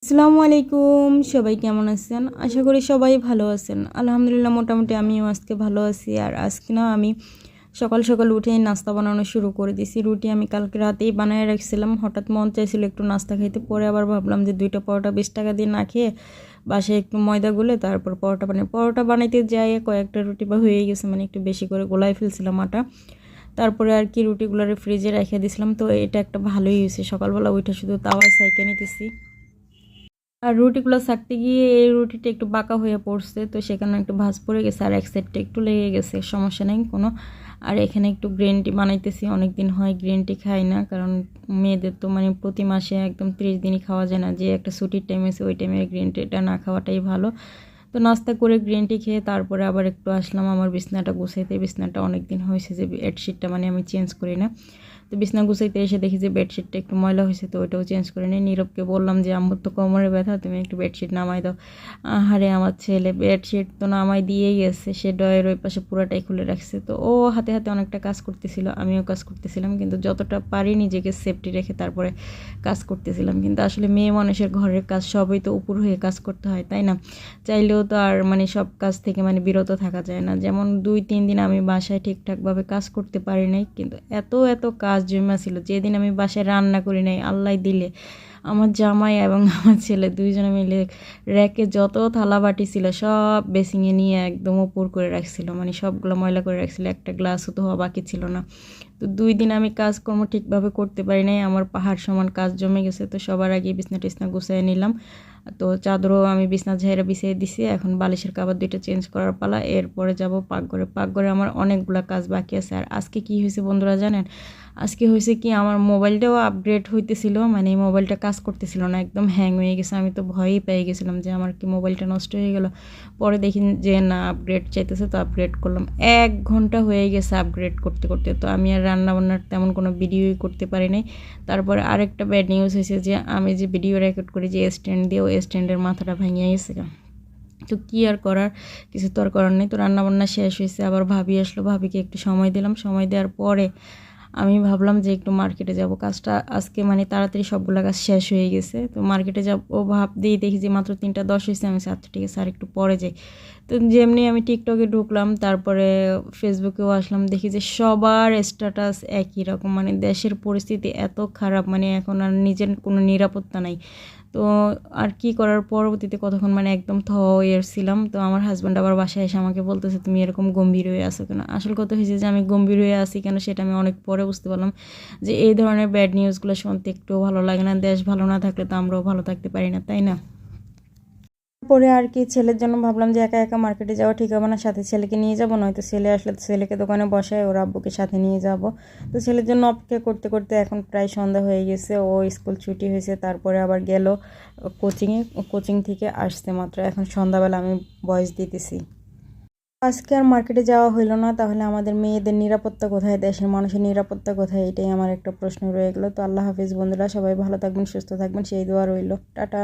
আসসালামু আলাইকুম, সবাই কেমন আছেন? আশা করি সবাই ভালো আছেন। আলহামদুলিল্লাহ মোটামুটি আমিও আজকে ভালো আছি। আর আজকে না আমি সকাল সকাল উঠেই নাস্তা বানানো শুরু করে দিয়েছি। রুটি আমি কালকে রাতেই বানিয়ে রাখছিলাম। হঠাৎ মন চাইছিল একটু নাস্তা খাইতে, পরে আবার ভাবলাম যে 2টা পরোটা 20 টাকা দিয়ে না খেয়ে বাসায় একটু ময়দা গুলে তারপর পরোটা বানাইতে যাই কয়েকটা রুটি বা হয়ে গেছে, মানে একটু বেশি করে গোলাই ফেলছিলাম আটা। তারপরে আর কি রুটিগুলোরে ফ্রিজে রেখে দিয়েছিলাম। তো এটা একটা ভালোই হয়েছে, সকালবেলা উঠে শুধু তাওয়ায় সেঁকে নিতেছি। আর রুটিগুলো ছাকতে গিয়ে এই রুটিটা একটু বাঁকা হয়ে পড়ছে, তো সেখানে একটু ভাঁজ পড়ে গেছে আর এক সাইডটা একটু লেগে গেছে, সমস্যা নেই কোনো। আর এখানে একটু গ্রিন টি বানাইতেছি, অনেক দিন হয় গ্রিন টি খাই না, কারণ মেয়েদের তো মানে প্রতি মাসে একদম 30 দিনই খাওয়া যায় না, যে একটা ছুটির টাইম আছে ওই টাইমে গ্রিন টিটা না খাওয়াটাই ভালো। তো নাস্তা করে গ্রিন টি খেয়ে তারপরে আবার একটু আসলাম আমার বিছনাটা গুছাইতে। বিছনাটা অনেক দিন হয়েছে যে বেডশিটটা মানে আমি চেঞ্জ করি না। তো বিছনা গুছাইতে এসে দেখি যে বেডশিটটা একটু ময়লা হয়েছে, তো ওইটাও চেঞ্জ করে নিই। নীরবকে বললাম যে আম্মুর তো কোমরে ব্যথা, তুমি একটু বেডশিট নামাই দাও। আরে আমার ছেলে বেডশিট তো নামাই দিয়েই গেছে, সে ডয়ের ওই পাশে পুরাটাই খুলে রাখছে। তো ও হাতে হাতে অনেকটা কাজ করতেছিল, আমিও কাজ করতেছিলাম, কিন্তু যতটা পারি নিজেকে সেফটি রেখে তারপরে কাজ করতেছিলাম। কিন্তু আসলে মেয়ে মানুষের ঘরের কাজ সবই তো উপর হয়ে কাজ করতে হয়, তাই না? চাইলেও তো আর মানে সব কাজ থেকে মানে বিরত থাকা যায় না। যেমন 2-3 দিন আমি বাসায় ঠিকঠাকভাবে কাজ করতে পারি নাই, কিন্তু এত এত কাজ জমা ছিল। যেদিন আমি বাসায় রান্না করি নাই, আল্লাহ দিলে আমার জামাই এবং আমার ছেলে দুইজনে মিলে র্যাকে যত থালা বাটি ছিল সব বেসিংয়ে নিয়ে একদম উপর করে রাখছিল, মানে সবগুলো ময়লা করে রাখছিল, একটা গ্লাসও ধোয়া বাকি ছিল না। তো 2 দিন আমি কাজকর্ম ঠিকভাবে করতে পারি নাই, আমার পাহাড় সমান কাজ জমে গেছে। তো সবার আগে বিছনা টিছনা গুছিয়ে নিলাম। তো চাদরও আমি বিছনা ঝাইরা বিছিয়ে দিছি, এখন বালিশের কভার 2টা চেঞ্জ করার পালা। এরপরে যাব পাকঘরে। পাকঘরে আমার অনেকগুলো কাজ বাকি আছে। আর আজকে কি হয়েছে বন্ধুরা জানেন? আজকে হয়েছে কি, আমার মোবাইলটাও আপগ্রেড হইতেছিল, মানে এই মোবাইলটা কাজ করতেছিল না, একদম হ্যাং হয়ে গেছে। আমি তো ভয়ই পেয়ে গেছিলাম যে আমার কি মোবাইলটা নষ্ট হয়ে গেল। পরে দেখি যে না, আপগ্রেড চাইতেছে, তো আপগ্রেড করলাম। 1 ঘন্টা হয়ে গেছে আপগ্রেড করতে করতে, তো আমি আর রান্নাবান্নার তেমন কোনো ভিডিওই করতে পারি নাই। তারপরে আরেকটা ব্যাড নিউজ হয়েছে যে আমি যে ভিডিও রেকর্ড করি যে স্ট্যান্ড দিয়ে, ওই স্ট্যান্ডের মাথাটা ভেঙে গেছে। তো কী আর করার, কিছু তো আর করার নেই। তো রান্নাবান্না শেষ হয়েছে, আবার ভাবি আসলো, ভাবিকে একটু সময় দিলাম। সময় দেওয়ার পরে আমি ভাবলাম যে একটু মার্কেটে যাব। কাজটা আজকে মানে তাড়াতাড়ি সবগুলো কাজ শেষ হয়ে গেছে, তো মার্কেটে যাব ভাব দিয়ে দেখি যে মাত্র 3:10 হয়েছে। আমি আচ্ছা ঠিক আছে আর একটু পরে যাই। তো যেমনি আমি টিকটকে ঢুকলাম, তারপরে ফেসবুকেও আসলাম, দেখি যে সবার স্ট্যাটাস একই রকম, মানে দেশের পরিস্থিতি এত খারাপ, মানে এখন আর নিজের কোনো নিরাপত্তা নাই। তো আর কি করার, পরবর্তীতে কতক্ষণ মানে একদম হয়ে ছিলাম। তো আমার হাজব্যান্ড আবার বাসায় এসে আমাকে বলতেছে তুমি এরকম গম্ভীর হয়ে আছো কেন। আসল কথা হয়েছে যে আমি গম্ভীর হয়ে আছি কেন সেটা আমি অনেক পরে বুঝতে পারলাম, যে এই ধরনের ব্যাড নিউজগুলো শুনতে একটুও ভালো লাগে না। দেশ ভালো না থাকলে তো আমরাও ভালো থাকতে পারি না, তাই না? পরে আর কি ছেলের জন্য ভাবলাম যে একা একা মার্কেটে যাওয়া ঠিক হবে না, সাথে ছেলেকে নিয়ে যাবো, নয়তো ছেলে আসলে ছেলেকে দোকানে বসায় ওর আব্বুকে সাথে নিয়ে যাব। তো ছেলের জন্য অপেক্ষা করতে করতে এখন প্রায় সন্ধ্যা হয়ে গেছে, ও স্কুল ছুটি হয়েছে, তারপরে আবার গেল কোচিংয়ে, কোচিং থেকে আসতে মাত্র। এখন সন্ধ্যাবেলা আমি ভয়েস দিতেছি। আজকে আর মার্কেটে যাওয়া হইলো না, তাহলে আমাদের মেয়েদের নিরাপত্তা কোথায়, দেশের মানুষের নিরাপত্তা কোথায়, এটাই আমার একটা প্রশ্ন রয়ে গেলো। তো আল্লাহ হাফিজ বন্ধুরা, সবাই ভালো থাকবেন, সুস্থ থাকবেন, সেই দোয়া রইলো। টাটা।